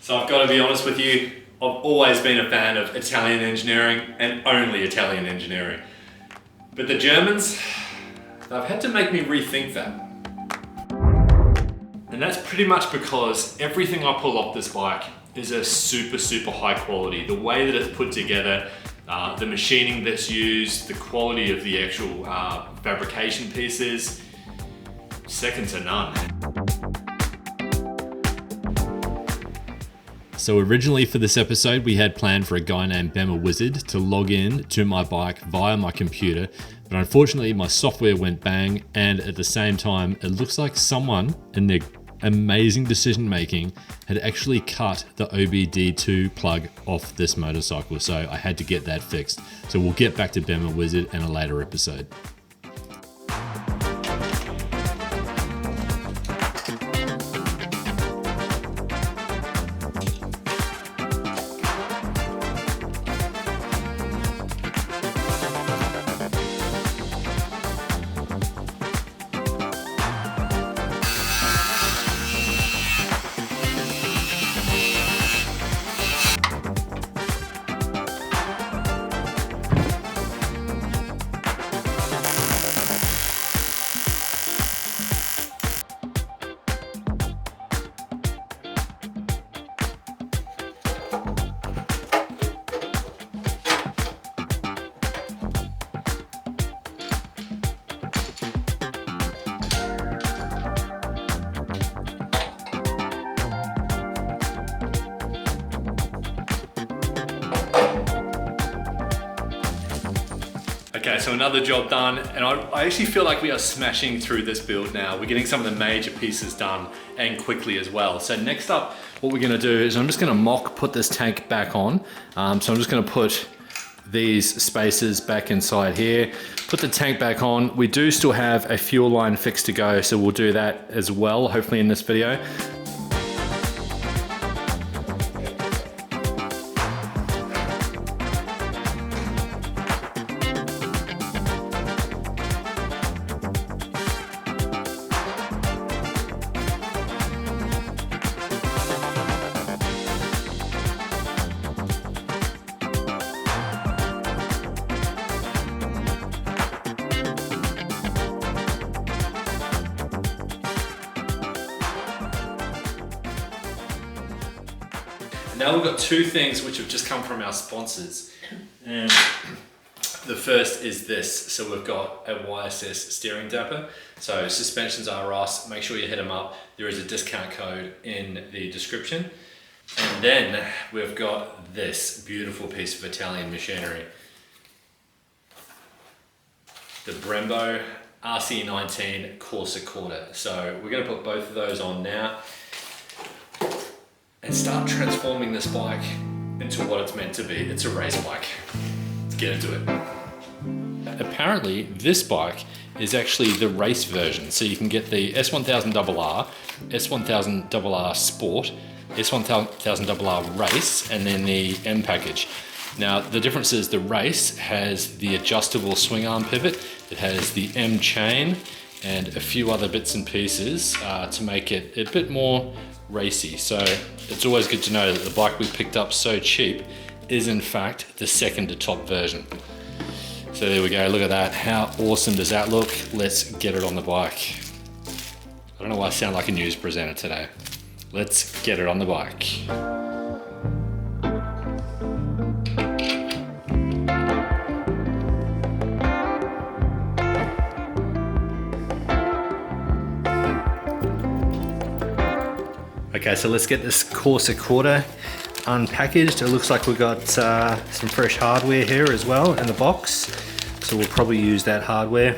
So I've got to be honest with you, I've always been a fan of Italian engineering and only Italian engineering. But the Germans, they've had to make me rethink that. And that's pretty much because everything I pull off this bike is a super high quality. The way that it's put together, the machining that's used, the quality of the actual fabrication pieces, second to none. So originally for this episode, we had planned for a guy named Bmw to log in to my bike via my computer, but unfortunately my software went bang, and at the same time, it looks like someone in their amazing decision making had actually cut the OBD2 plug off this motorcycle, so I had to get that fixed. So we'll get back to Bmw in a later episode. Okay, so another job done, and I actually feel like we are smashing through this build now. We're getting some of the major pieces done and quickly as well. So next up, what we're gonna do is I'm just gonna put this tank back on. So I'm just gonna put these spaces back inside here, put the tank back on. We do still have a fuel line fixed to go, so we'll do that as well, hopefully in this video. Now we've got two things which have just come from our sponsors. And the first is this. So we've got a YSS steering damper. So Suspensions R Us, make sure you hit them up. There is a discount code in the description. And then we've got this beautiful piece of Italian machinery. The Brembo RC19 Corsa Quarter. So we're gonna put both of those on now and start transforming this bike into what it's meant to be. It's a race bike. Let's get into it. Apparently, this bike is actually the race version. So you can get the S1000Rr, S1000Rr Sport, S1000Rr Race, and then the M package. Now, the difference is the Race has the adjustable swing arm pivot, it has the M chain, and a few other bits and pieces to make it a bit more racy. So it's always good to know that the bike we picked up so cheap is in fact the second to top version. So there we go, look at that. How awesome does that look? Let's get it on the bike. I don't know why I sound like a news presenter today. Let's get it on the bike. Okay, so let's get this Corsa Quarter unpackaged. It looks like we've got some fresh hardware here as well in the box. So we'll probably use that hardware.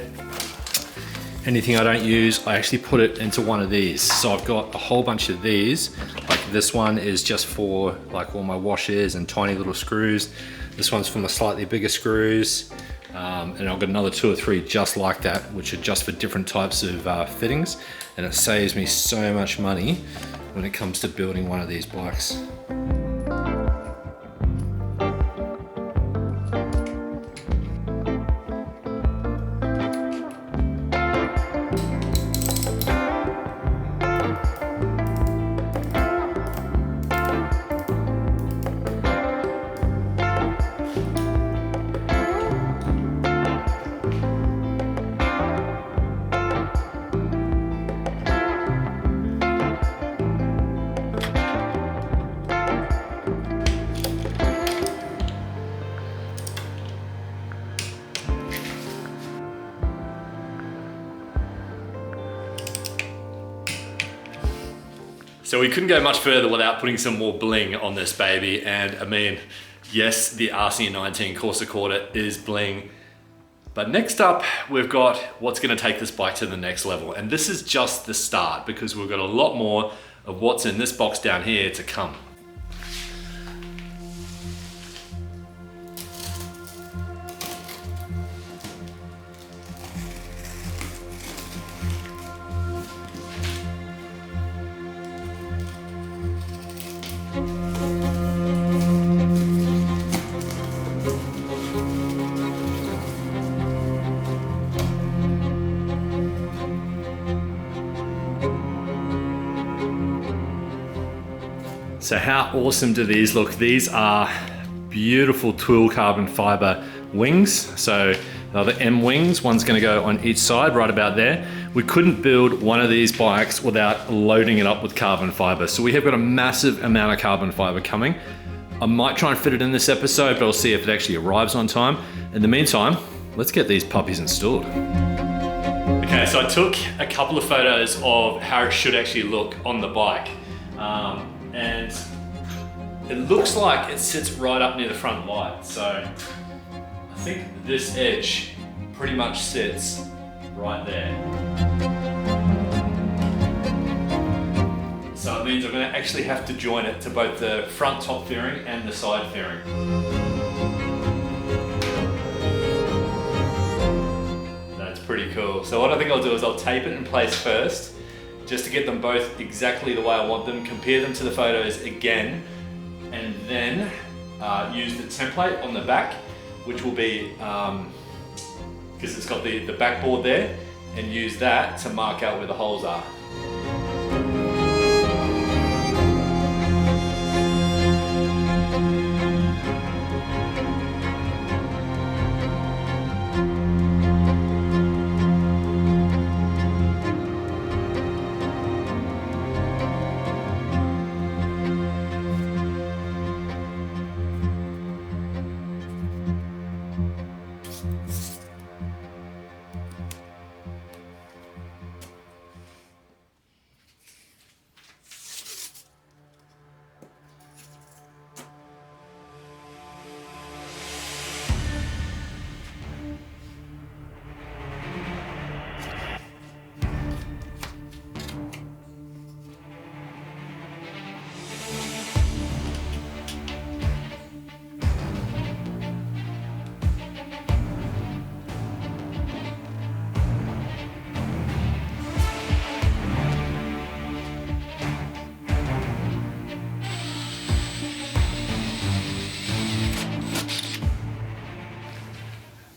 Anything I don't use, I actually put it into one of these. So I've got a whole bunch of these. Like this one is just for like all my washers and tiny little screws. This one's for my slightly bigger screws. And I've got another 2 or 3 just like that, which are just for different types of fittings. And it saves me so much money when it comes to building one of these bikes. So we couldn't go much further without putting some more bling on this baby. And I mean, yes, the RC19 Corsa Quarter is bling. But next up, we've got what's gonna take this bike to the next level. And this is just the start because we've got a lot more of what's in this box down here to come. So how awesome do these look? These are beautiful twill carbon fiber wings. So they're the M wings, one's gonna go on each side right about there. We couldn't build one of these bikes without loading it up with carbon fiber. So we have got a massive amount of carbon fiber coming. I might try and fit it in this episode, but I'll see if it actually arrives on time. In the meantime, let's get these puppies installed. Okay, so I took a couple of photos of how it should actually look on the bike. And it looks like it sits right up near the front light. So I think this edge pretty much sits right there. So it means I'm gonna actually have to join it to both the front top fairing and the side fairing. That's pretty cool. So what I think I'll do is I'll tape it in place first, just to get them both exactly the way I want them, compare them to the photos again, and then use the template on the back, which will be, because it's got the backboard there, and use that to mark out where the holes are.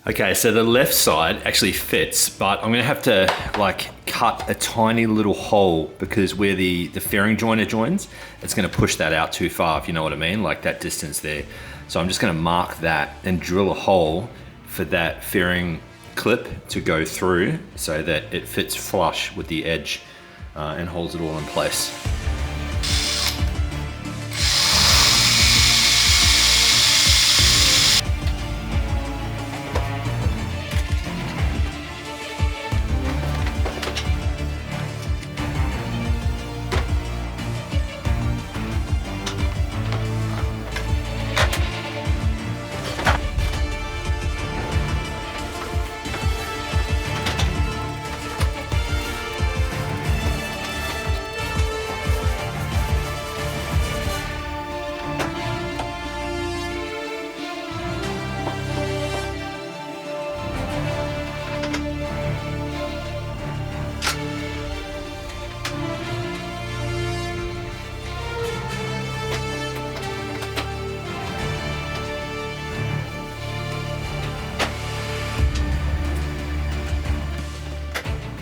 Okay, so the left side actually fits, but I'm gonna have to like cut a tiny little hole because where the fairing joiner joins, it's gonna push that out too far, if you know what I mean, like that distance there. So I'm just gonna mark that and drill a hole for that fairing clip to go through so that it fits flush with the edge and holds it all in place.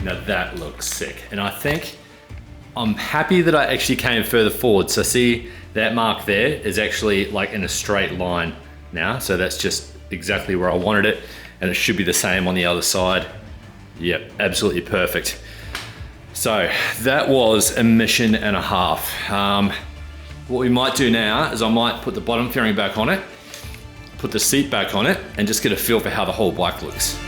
Now that looks sick. And I think I'm happy that I actually came further forward. So see that mark there is actually like in a straight line now. So that's just exactly where I wanted it. And it should be the same on the other side. Yep, absolutely perfect. So that was a mission and a half. What we might do now is I might put the bottom fairing back on it, put the seat back on it, and just get a feel for how the whole bike looks.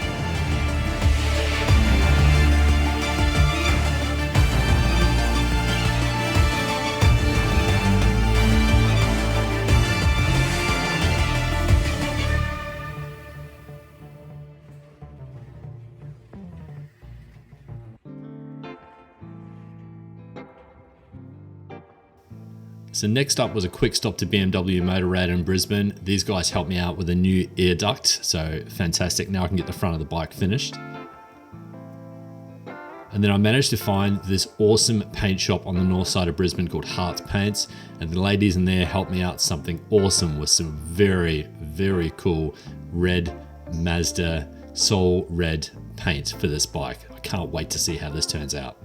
So next up was a quick stop to BMW Motorrad in Brisbane. These guys helped me out with a new ear duct, so fantastic. Now I can get the front of the bike finished. And then I managed to find this awesome paint shop on the north side of Brisbane called Hearts Paints. And the ladies in there helped me out something awesome with some very, very cool red Mazda Soul Red paint for this bike. I can't wait to see how this turns out.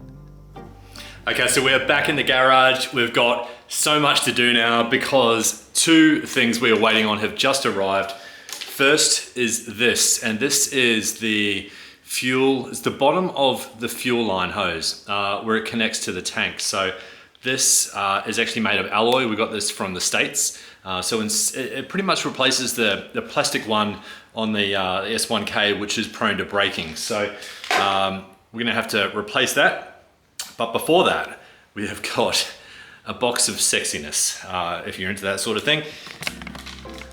Okay, so we're back in the garage. We've got so much to do now because two things we are waiting on have just arrived. First is this, and this is the fuel, it's the bottom of the fuel line hose where it connects to the tank. So this is actually made of alloy. We got this from the States. So it pretty much replaces the plastic one on the S1K, which is prone to breaking. So we're gonna have to replace that. But before that, we have got a box of sexiness. If you're into that sort of thing,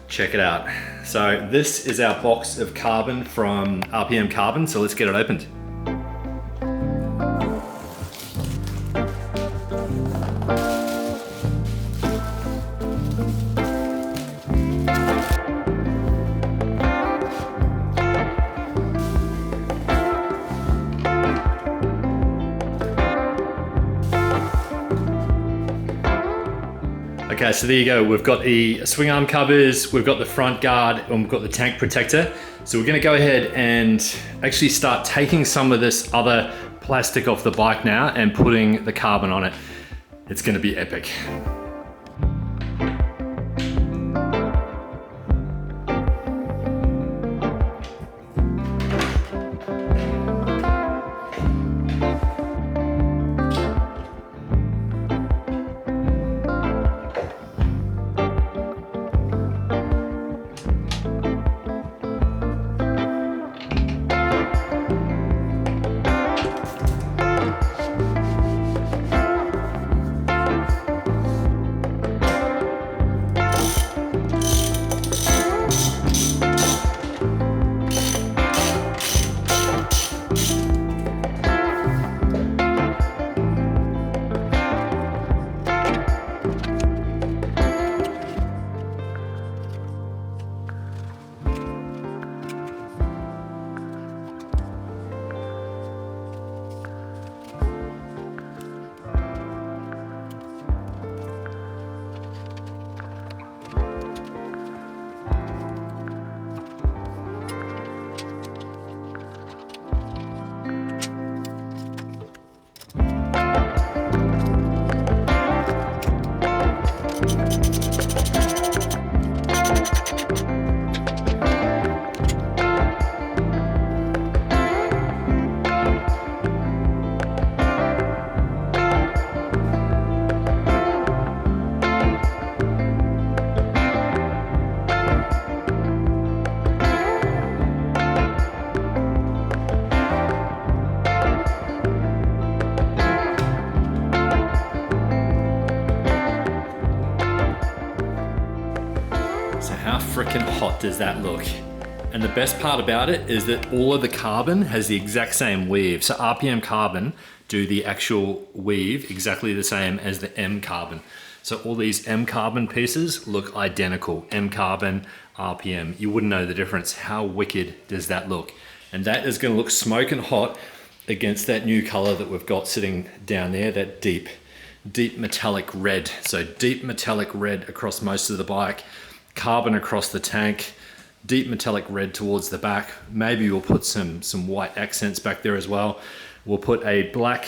check it out. So this is our box of carbon from RPM Carbon. So let's get it opened. Okay, so there you go. We've got the swing arm covers, we've got the front guard, and we've got the tank protector. So we're gonna go ahead and actually start taking some of this other plastic off the bike now and putting the carbon on it. It's gonna be epic. Freaking hot does that look? And the best part about it is that all of the carbon has the exact same weave. So RPM Carbon do the actual weave exactly the same as the M Carbon. So all these M Carbon pieces look identical. M Carbon, RPM. You wouldn't know the difference. How wicked does that look? And that is going to look smoking hot against that new color that we've got sitting down there, that deep metallic red. So deep metallic red across most of the bike. Carbon across the tank, deep metallic red towards the back. Maybe we'll put some white accents back there as well. We'll put a black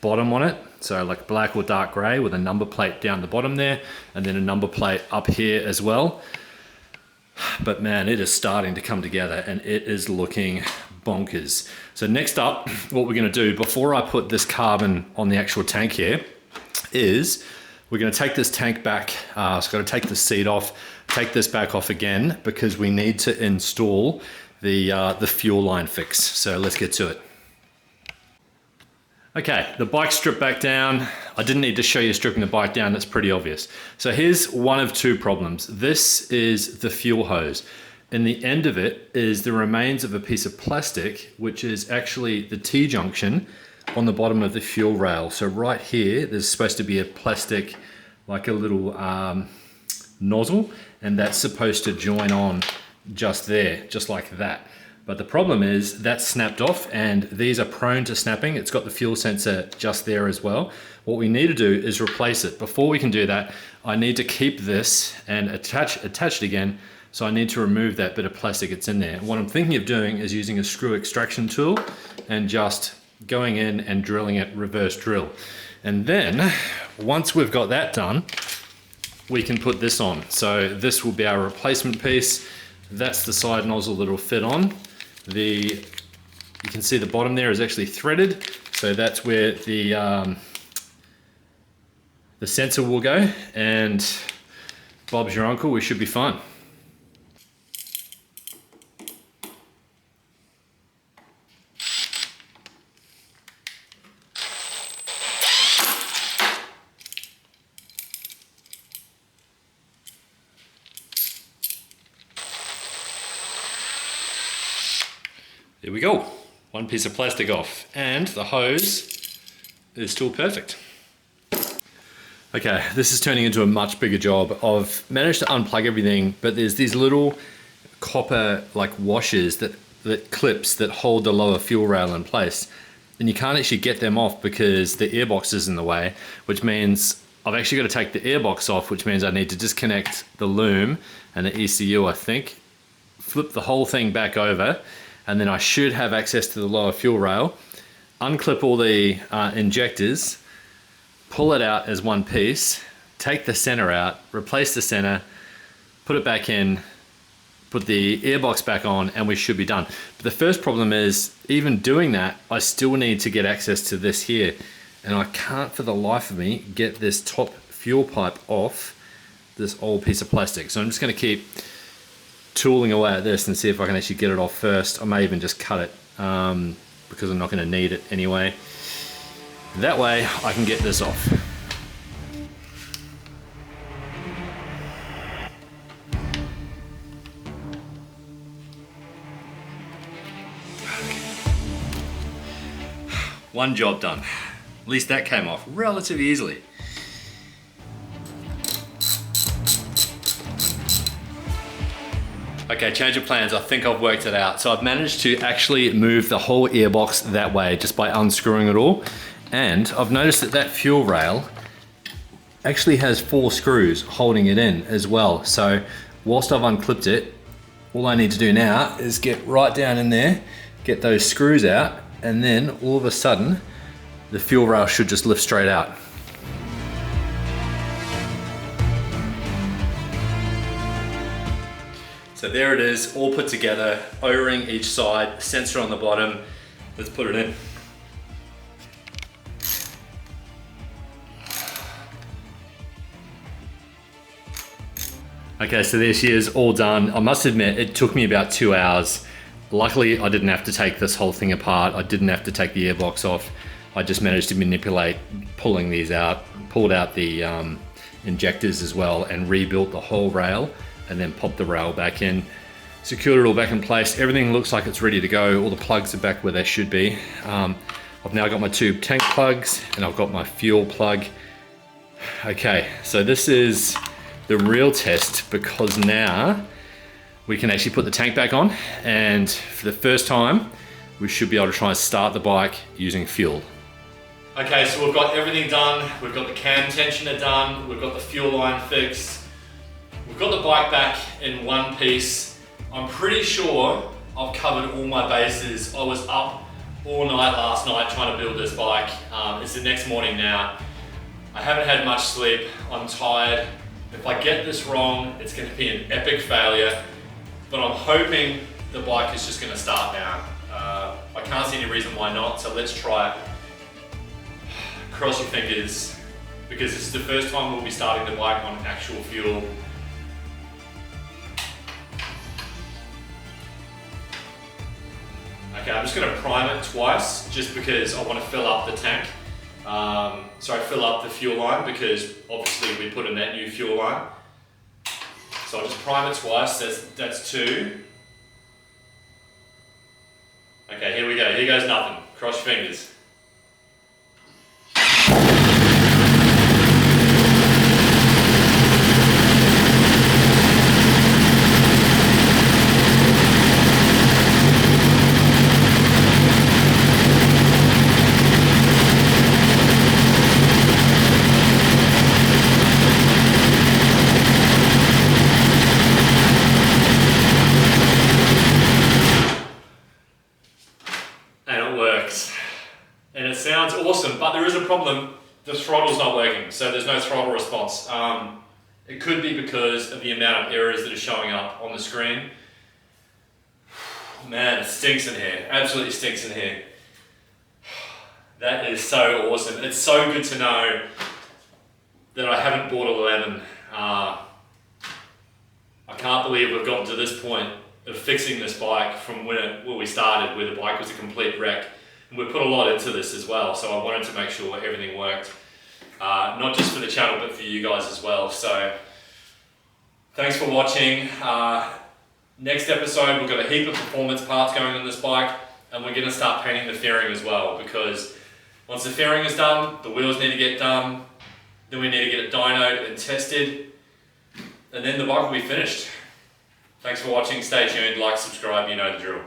bottom on it, so like black or dark gray with a number plate down the bottom there, and then a number plate up here as well. But man, it is starting to come together and it is looking bonkers. So next up, what we're gonna do before I put this carbon on the actual tank here is we're gonna take this tank back. So I've got to take the seat off, take this back off again because we need to install the fuel line fix. So let's get to it. Okay, the bike's stripped back down. I didn't need to show you stripping the bike down, that's pretty obvious. So here's one of two problems. This is the fuel hose. And the end of it is the remains of a piece of plastic, which is actually the T-junction on the bottom of the fuel rail. So right here, there's supposed to be a plastic like a little nozzle, and that's supposed to join on just there, just like that. But the problem is that's snapped off, and these are prone to snapping. It's got the fuel sensor just there as well. What we need to do is replace it. Before we can do that, I need to keep this and attach it again. So I need to remove that bit of plastic that's in there. What I'm thinking of doing is using a screw extraction tool and just going in and drilling it reverse drill. And then once we've got that done, we can put this on. So this will be our replacement piece. That's the side nozzle that'll fit on. You can see the bottom there is actually threaded. So that's where the sensor will go, and Bob's your uncle, we should be fine. There we go, one piece of plastic off, and the hose is still perfect. Okay, this is turning into a much bigger job. I've managed to unplug everything, but there's these little copper like washers that clips that hold the lower fuel rail in place, and you can't actually get them off because the airbox is in the way, which means I've actually got to take the airbox off, which means I need to disconnect the loom and the ECU, I think, flip the whole thing back over, and then I should have access to the lower fuel rail, unclip all the injectors, pull it out as one piece, take the center out, replace the center, put it back in, put the airbox back on, and we should be done. But the first problem is, even doing that, I still need to get access to this here, and I can't for the life of me get this top fuel pipe off this old piece of plastic. So I'm just gonna keep tooling away at this and see if I can actually get it off first. I may even just cut it because I'm not going to need it anyway. That way I can get this off. One job done. At least that came off relatively easily. Okay, change of plans. I think I've worked it out. So I've managed to actually move the whole airbox that way just by unscrewing it all. And I've noticed that that fuel rail actually has 4 screws holding it in as well. So whilst I've unclipped it, all I need to do now is get right down in there, get those screws out, and then all of a sudden, the fuel rail should just lift straight out. So there it is, all put together, O-ring each side, sensor on the bottom. Let's put it in. Okay, so there she is, all done. I must admit, it took me about 2 hours. Luckily, I didn't have to take this whole thing apart. I didn't have to take the airbox off. I just managed to manipulate pulling these out, pulled out the injectors as well, and rebuilt the whole rail, and then popped the rail back in, secured it all back in place. Everything looks like it's ready to go. All the plugs are back where they should be. I've now got my tube tank plugs, and I've got my fuel plug. Okay, so this is the real test, because now we can actually put the tank back on, and for the first time, we should be able to try and start the bike using fuel. Okay, so we've got everything done. We've got the cam tensioner done. We've got the fuel line fixed. We've got the bike back in one piece. I'm pretty sure I've covered all my bases. I was up all night last night trying to build this bike. It's the next morning now. I haven't had much sleep. I'm tired. If I get this wrong, it's going to be an epic failure. But I'm hoping the bike is just going to start now. I can't see any reason why not, so let's try it. Cross your fingers, because this is the first time we'll be starting the bike on actual fuel. Okay, I'm just going to prime it twice, just because I want to fill up the tank. Fill up the fuel line, because obviously we put in that new fuel line. So I'll just prime it twice, that's 2. Okay, here we go, here goes nothing. Cross your fingers. sounds awesome, but there is a problem. The throttle's not working, so there's no throttle response. It could be because of the amount of errors that are showing up on the screen. Man, it stinks in here. Absolutely stinks in here. That is so awesome. It's so good to know that I haven't bought 11. I can't believe we've gotten to this point of fixing this bike from when we started, where the bike was a complete wreck. And we put a lot into this as well, so I wanted to make sure everything worked. Not just for the channel, but for you guys as well. So thanks for watching. Next episode, we've got a heap of performance parts going on this bike, and we're going to start painting the fairing as well, because once the fairing is done, the wheels need to get done, then we need to get it dynoed and tested, and then the bike will be finished. Thanks for watching. Stay tuned, like, subscribe, you know the drill.